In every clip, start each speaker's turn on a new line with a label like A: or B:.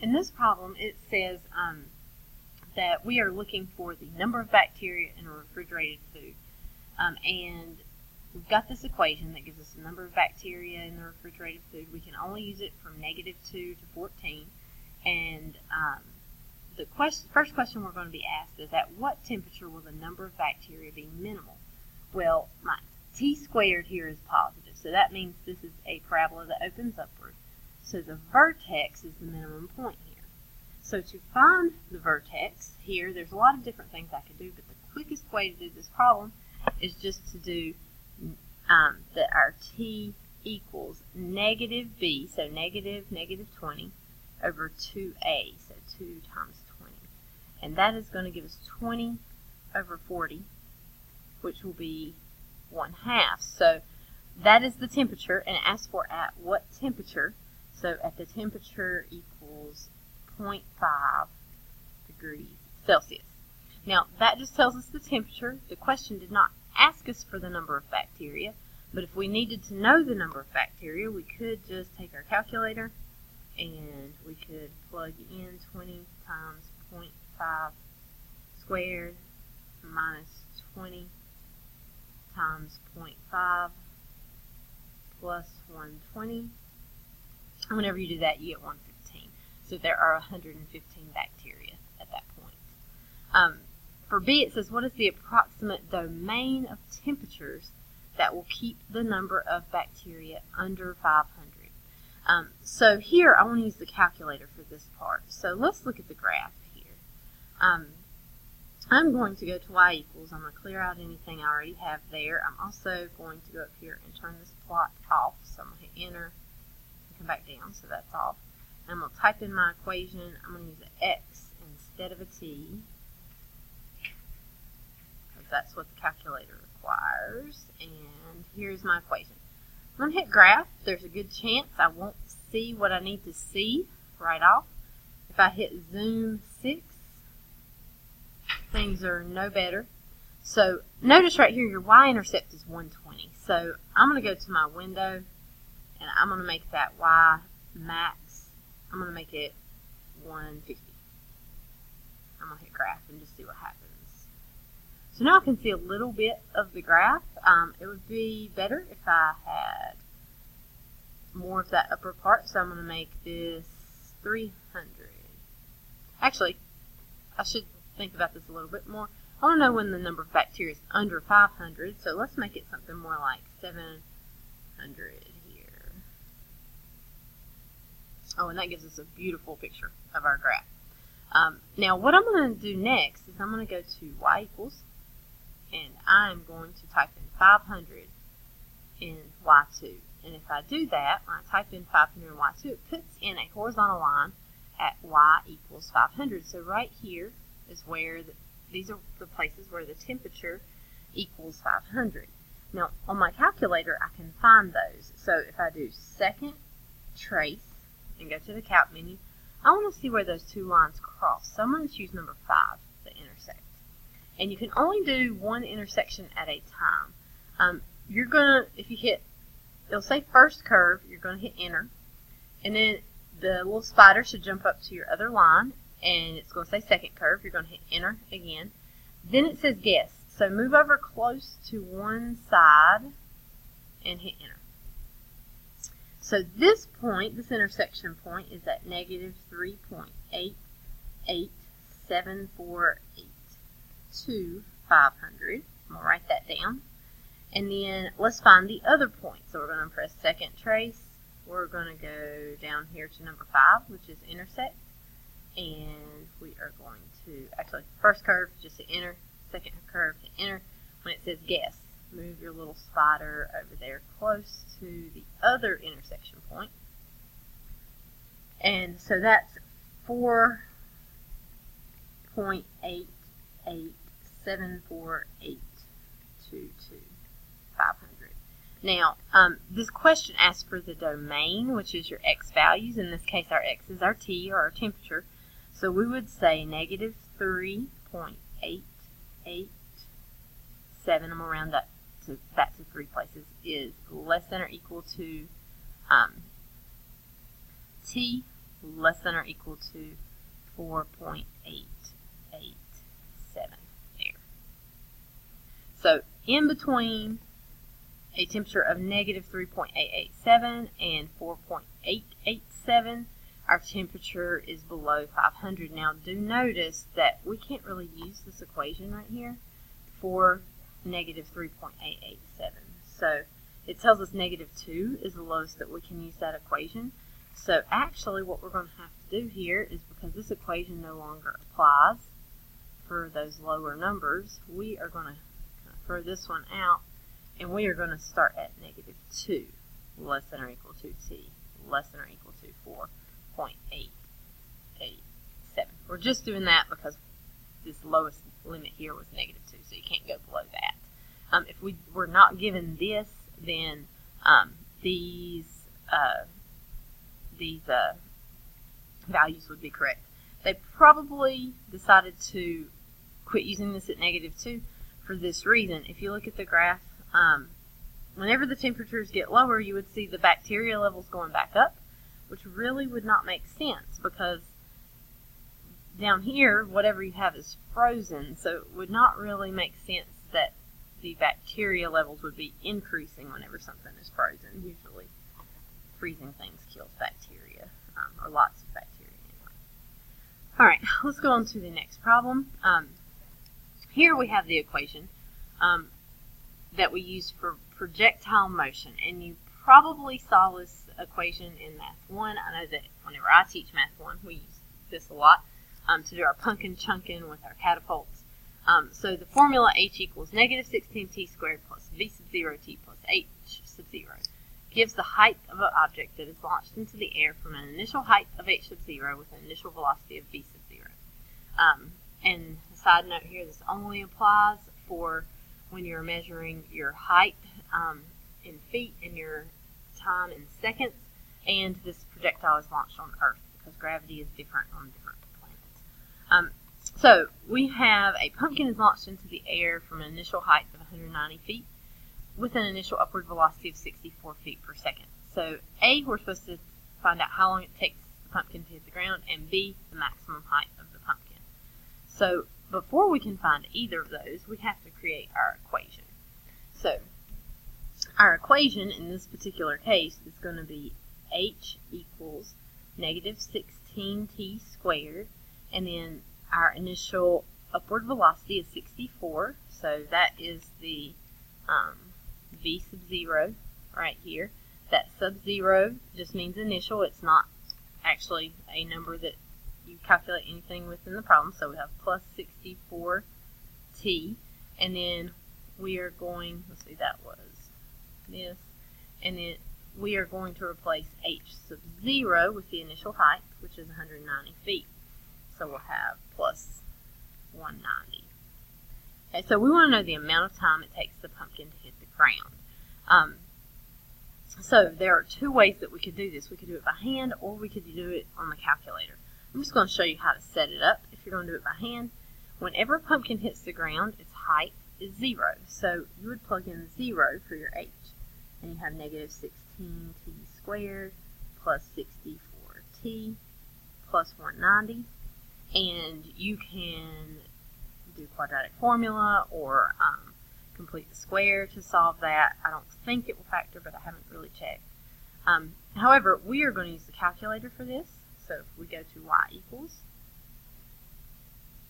A: in this problem, it says that we are looking for the number of bacteria in a refrigerated food. And we've got this equation that gives us the number of bacteria in the refrigerated food. We can only use it from -2 to 14. And the first question we're going to be asked is, at what temperature will the number of bacteria be minimal? Well, my t squared here is positive, so that means this is a parabola that opens upward. So the vertex is the minimum point here. So to find the vertex here, there's a lot of different things I could do, but the quickest way to do this problem is just to do that our t equals -b, so -20 over 2a, so 2 times 20. And that is going to give us 20 over 40, which will be 1/2. So that is the temperature, and it asks for at what temperature. So at the temperature equals 0.5 degrees Celsius. Now, that just tells us the temperature. The question did not ask us for the number of bacteria, but if we needed to know the number of bacteria, we could just take our calculator and we could plug in 20 times 0.5 squared minus 20 times 0.5 plus 120. And whenever you do that, you get 115. So there are 115 bacteria at that point. For B, it says, what is the approximate domain of temperatures that will keep the number of bacteria under 500? So here, I want to use the calculator for this part. So let's look at the graph here. I'm going to go to y equals. I'm going to clear out anything I already have there. I'm also going to go up here and turn this plot off. So I'm going to hit enter and come back down. So that's off. And I'm going to type in my equation. I'm going to use an x instead of a t, because that's what the calculator requires. And here's my equation. I'm going to hit graph. There's a good chance I won't see what I need to see right off. If I hit zoom 6, things are no better. So notice right here your y-intercept is 120. So I'm going to go to my window and I'm going to make that y max. I'm going to make it 150. I'm going to hit graph and just see what happens. So now I can see a little bit of the graph. It would be better if I had more of that upper part. So I'm going to make this 300. Actually, I should think about this a little bit more. I want to know when the number of bacteria is under 500, so let's make it something more like 700 here. Oh, and that gives us a beautiful picture of our graph. Now, what I'm going to do next is I'm going to go to y equals, and I'm going to type in 500 in y2. And if I do that, when I type in 500 in y2, it puts in a horizontal line at y equals 500. So right here is where these are the places where the temperature equals 500. Now, on my calculator, I can find those. So if I do second trace and go to the calc menu, I want to see where those two lines cross. So I'm going to choose number 5, the intersect. And you can only do one intersection at a time. You're going to, if you hit, it'll say first curve, you're going to hit enter. And then the little spider should jump up to your other line, and it's going to say second curve. You're going to hit enter again. Then it says guess. So move over close to one side and hit enter. So this point, this intersection point, is at -3.88748 to 500. I'm going to write that down. And then let's find the other point. So we're going to press second trace. We're going to go down here to number 5, which is intersect. And we are going to, actually, first curve, just hit enter. Second curve, hit enter. When it says guess, move your little spider over there close to the other intersection point. And so that's 4.88874822 500. Now, this question asks for the domain, which is your x values. In this case, our x is our t, or our temperature. So we would say -3.887, I'm going to round that to 3 places, is less than or equal to t less than or equal to 4.887 there. So in between a temperature of negative 3.887 and 4.887, our temperature is below 500. Now do notice that we can't really use this equation right here for negative 3.887. So it tells us negative 2 is the lowest that we can use that equation. So actually what we're going to have to do here is, because this equation no longer applies for those lower numbers, we are going to throw this one out, and we are going to start at negative 2, less than or equal to t, less than or equal to 4.887. We're just doing that because this lowest limit here was negative 2, so you can't go below that. If we were not given this, then these values would be correct. They probably decided to quit using this at negative 2 for this reason. If you look at the graph, whenever the temperatures get lower, you would see the bacteria levels going back up, which really would not make sense, because down here, whatever you have is frozen, so it would not really make sense that the bacteria levels would be increasing whenever something is frozen. Usually freezing things kills bacteria, or lots of bacteria anyway. Alright, let's go on to the next problem. Here we have the equation that we use for projectile motion, and you probably saw this equation in Math 1. I know that whenever I teach Math 1, we use this a lot to do our pumpkin chunking with our catapults. So the formula H equals negative 16t squared plus v sub 0 t plus h sub 0 gives the height of an object that is launched into the air from an initial height of h sub 0 with an initial velocity of v sub 0. And a side note here, this only applies for when you're measuring your height in feet and your time in seconds, and this projectile is launched on Earth because gravity is different on different planets. So we have a pumpkin is launched into the air from an initial height of 190 feet with an initial upward velocity of 64 feet per second. So A, we're supposed to find out how long it takes the pumpkin to hit the ground, and B, the maximum height of the pumpkin. So before we can find either of those, we have to create our equation. So our equation in this particular case is going to be H equals negative 16t squared, and then our initial upward velocity is 64, so that is the v sub 0 right here. That sub 0 just means initial. It's not actually a number that you calculate anything with in the problem, so we have plus 64t, and then we are going, let's see, that was this, and then we are going to replace h sub 0 with the initial height, which is 190 feet. So we'll have plus 190. Okay, so we want to know the amount of time it takes the pumpkin to hit the ground. So there are two ways that we could do this. We could do it by hand, or we could do it on the calculator. I'm just going to show you how to set it up. If you're going to do it by hand, whenever a pumpkin hits the ground, its height is 0. So you would plug in 0 for your h, and you have negative 16t squared plus 64t plus 190. And you can do quadratic formula or complete the square to solve that. I don't think it will factor, but I haven't really checked. However, we are going to use the calculator for this. So if we go to y equals,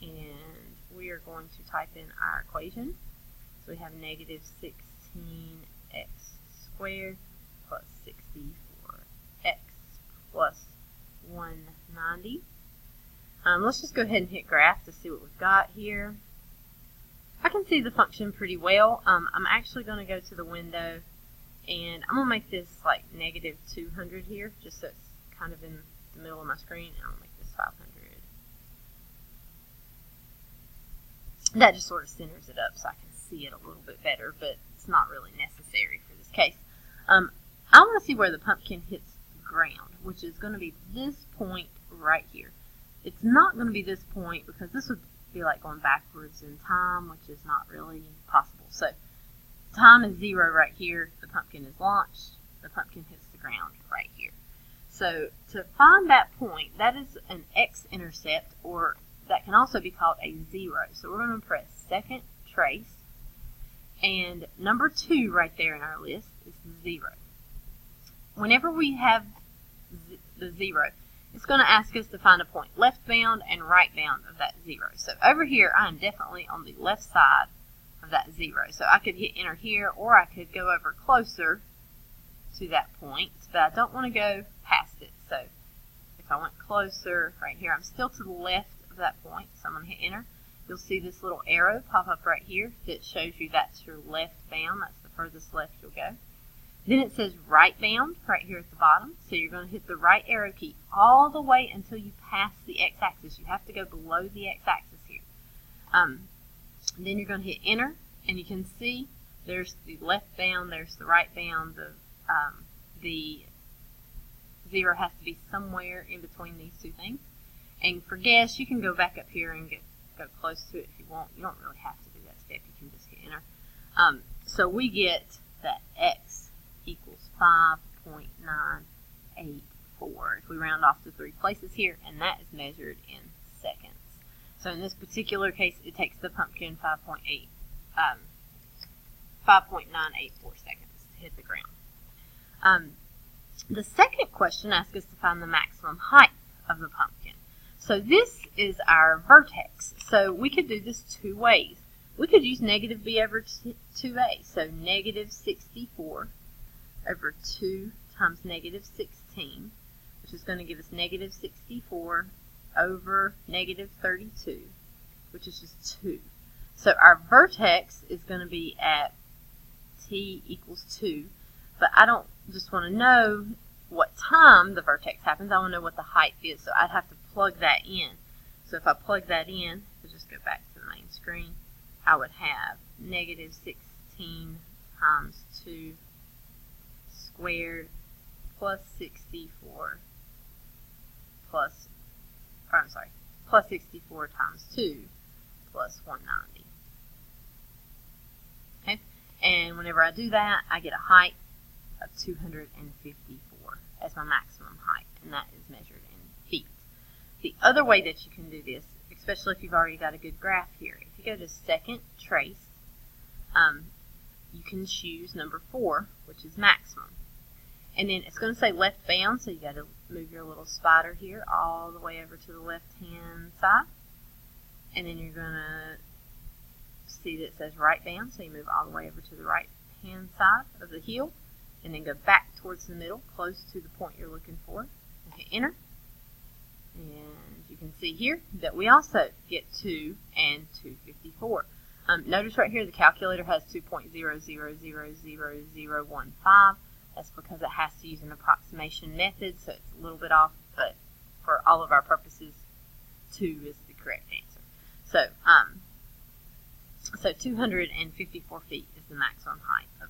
A: and we are going to type in our equation. So we have negative 16x squared plus 64x plus 190. Let's just go ahead and hit graph to see what we've got here. I can see the function pretty well. I'm actually going to go to the window, and I'm going to make this like negative 200 here, just so it's kind of in the middle of my screen, and I'll make this 500. That just sort of centers it up so I can see it a little bit better, but it's not really necessary for this case. I want to see where the pumpkin hits the ground, which is going to be this point right here. It's not going to be this point because this would be like going backwards in time, which is not really possible. So time is 0 right here. The pumpkin is launched. The pumpkin hits the ground right here. So to find that point, that is an x-intercept, or that can also be called a 0. So we're going to press second trace, and number 2 right there in our list is 0. Whenever we have the 0, it's going to ask us to find a point left bound and right bound of that 0. So over here, I am definitely on the left side of that 0. So I could hit enter here, or I could go over closer to that point, but I don't want to go past it. So if I went closer right here, I'm still to the left of that point, so I'm going to hit enter. You'll see this little arrow pop up right here that shows you that's your left bound. That's the furthest left you'll go. Then it says right bound right here at the bottom. So you're going to hit the right arrow key all the way until you pass the x-axis. You have to go below the x-axis here. Then you're going to hit enter, and you can see there's the left bound, there's the right bound. The 0 has to be somewhere in between these two things. And for guess, you can go back up here and go close to it if you want. You don't really have to do that step. You can just hit enter. So we get that x equals 5.984 if we round off to 3 places here, and that is measured in seconds. So in this particular case, it takes the pumpkin 5.984 seconds to hit the ground. The second question asks us to find the maximum height of the pumpkin. So this is our vertex. So we could do this 2 ways. We could use negative b over 2a. So negative 64 over 2 times negative 16, which is going to give us negative 64 over negative 32, which is just 2. So our vertex is going to be at t equals 2, but I don't just want to know what time the vertex happens. I want to know what the height is, so I'd have to plug that in. So if I plug that in, we'll just go back to the main screen, I would have negative 16 times 2 squared plus 64 plus 64 times 2 plus 190. Okay, and whenever I do that, I get a height of 254 as my maximum height, and that is measured in feet. The other way that you can do this, especially if you've already got a good graph here, if you go to second trace, you can choose number 4, which is maximum. And then it's going to say left bound, so you got to move your little spider here all the way over to the left-hand side. And then you're going to see that it says right bound, so you move all the way over to the right-hand side of the heel, and then go back towards the middle, close to the point you're looking for, and hit enter. And you can see here that we also get 2 and 254. Notice right here the calculator has 2.00000015. That's because it has to use an approximation method, so it's a little bit off, but for all of our purposes, 2 is the correct answer. So 254 feet is the maximum height of